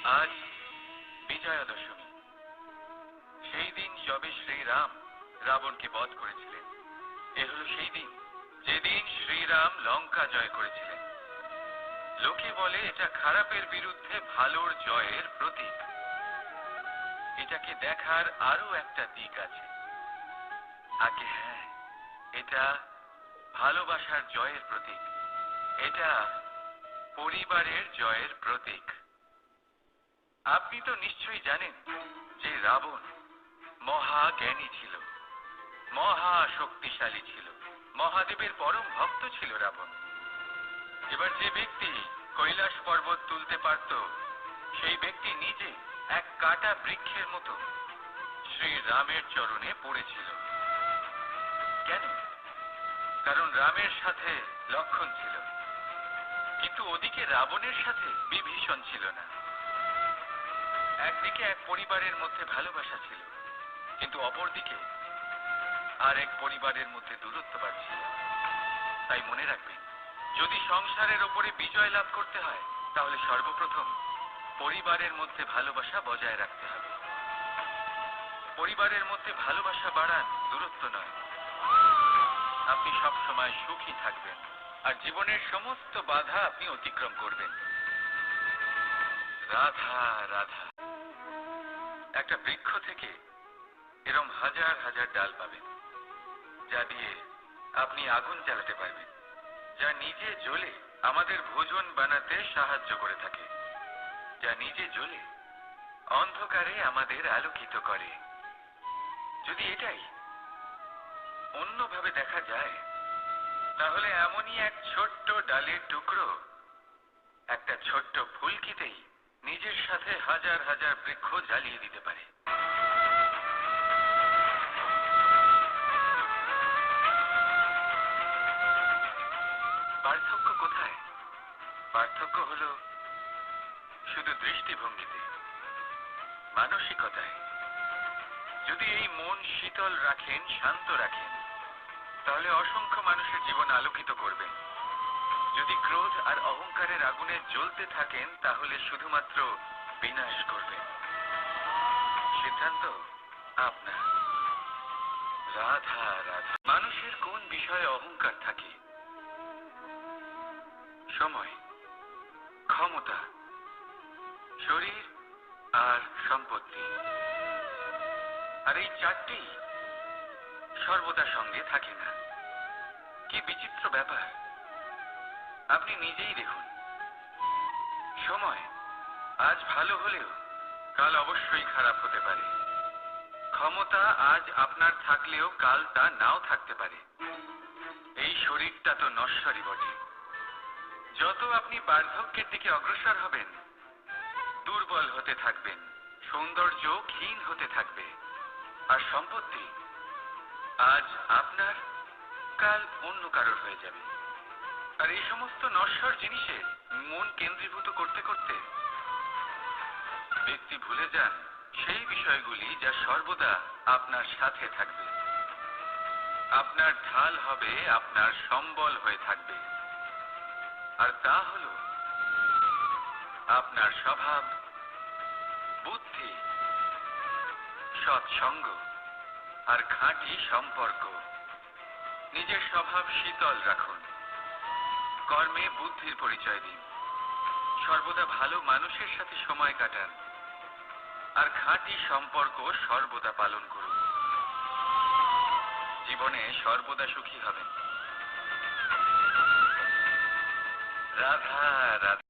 আজ বিজয়া দশমী। সেই দিন যবে শ্রীরাম রাবণকে বধ করেছিলেন। এ হলো সেই দিন যেদিন শ্রীরাম লঙ্কা জয় করেছিলেন। লোকে বলে এটা খারাপের বিরুদ্ধে ভালোর জয়ের প্রতীক। এটাকে দেখার আরো একটা দিক আছে। আগে হ্যাঁ, এটা ভালোবাসার জয়ের প্রতীক। এটা পরিবারের জয়ের প্রতীক। আপনি তো নিশ্চয়ই জানেন যে রাবণ মহাজ্ঞানী ছিল, মহা শক্তিশালী ছিল, মহাদেবের পরম ভক্ত ছিল রাবণ। এবার যে ব্যক্তি কৈলাস পর্বত তুলতে পারত, সেই ব্যক্তি নিজে এক কাটা বৃক্ষের মতো শ্রী রামের চরণে পড়েছিল। কেন? কারণ রামের সাথে লক্ষণ ছিল, কিন্তু ওদিকে রাবণের সাথে বিভীষণ ছিল না। একদিকে এক পরিবারের মধ্যে ভালোবাসা ছিল, কিন্তু অপরদিকে আর এক পরিবারের মধ্যে দূরত্ব বাড়ছিল। তাই মনে রাখবেন, যদি সংসারের ওপরে বিজয় লাভ করতে হয়, তাহলে সর্বপ্রথম পরিবারের মধ্যে ভালোবাসা বজায় রাখতে হবে। পরিবারের মধ্যে ভালোবাসা বাড়ান, দূরত্ব নয়। আপনি সব সময় সুখী থাকবেন, আর জীবনের সমস্ত বাধা আপনি অতিক্রম করবেন। রাধা রাধা। একটা বৃক্ষ থেকে এরম হাজার হাজার ডাল পাবেন, যা দিয়ে আপনি আগুন জ্বালাতে পারবেন, যা নিজে জ্বলে আমাদের ভোজন বানাতে সাহায্য করে থাকে, যা নিজে জ্বলে অন্ধকারে আমাদের আলোকিত করে। যদি এটাই অন্যভাবে দেখা যায়, তাহলে এমনই এক ছোট্ট ডালের টুকরো একটা ছোট্ট ফুলকিতেই নিজের সাথে হাজার হাজার বৃক্ষ জ্বালিয়ে দিতে পারে। পার্থক্য কোথায়? পার্থক্য হলো শুধু দৃষ্টিভঙ্গিতে, মানসিকতায়। যদি এই মন শীতল রাখেন, শান্ত রাখেন, তাহলে অসংখ্য মানুষের জীবন আলোকিত করবেন। যদি ক্রোধ আর অহংকারের আগুনে জ্বলতে থাকেন, তাহলে শুধুমাত্র বিনাশ করবেন। সিদ্ধান্ত আপনার। রাধা রাধা। মানুষের কোন বিষয়ে অহংকার থাকে? সময়, ক্ষমতা, শরীর আর সম্পত্তি। আর এই চারটি সর্বদা সঙ্গে থাকে না। কি বিচিত্র ব্যাপার! আপনি নিজেই দেখুন। সময় আজ ভালো হলেও কাল অবশ্যই খারাপ হতে পারে। ক্ষমতা আজ আপনার থাকলেও কাল তা নাও থাকতে পারে। এই শরীরটা তো নশ্বরই বটে। যত আপনি বার্ধক্যের দিকে অগ্রসর হবেন, দুর্বল হতে থাকবেন, সৌন্দর্য ক্ষীণ হতে থাকবে। আর সম্পত্তি আজ আপনার, কাল অন্য কারোর হয়ে যাবে। আর এই সমস্ত নশ্বর জিনিসে মন কেন্দ্রীভূত করতে করতে ব্যক্তি ভুলে যান সেই বিষয়গুলি যা সর্বদা আপনার সাথে থাকবে, আপনার ঢাল হবে, আপনার সম্বল হয়ে থাকবে। আর তা হল আপনার স্বভাব, বুদ্ধি, সৎসঙ্গ আর খাঁটি সম্পর্ক। নিজের স্বভাব শীতল রাখুন, কর্মে বুদ্ধির পরিচয় দিন, সর্বদা ভালো মানুষের সাথে সময় কাটান, আর খাঁটি সম্পর্ক সর্বদা পালন করুন। জীবনে সর্বদা সুখী হবেন। রাধা রাধা।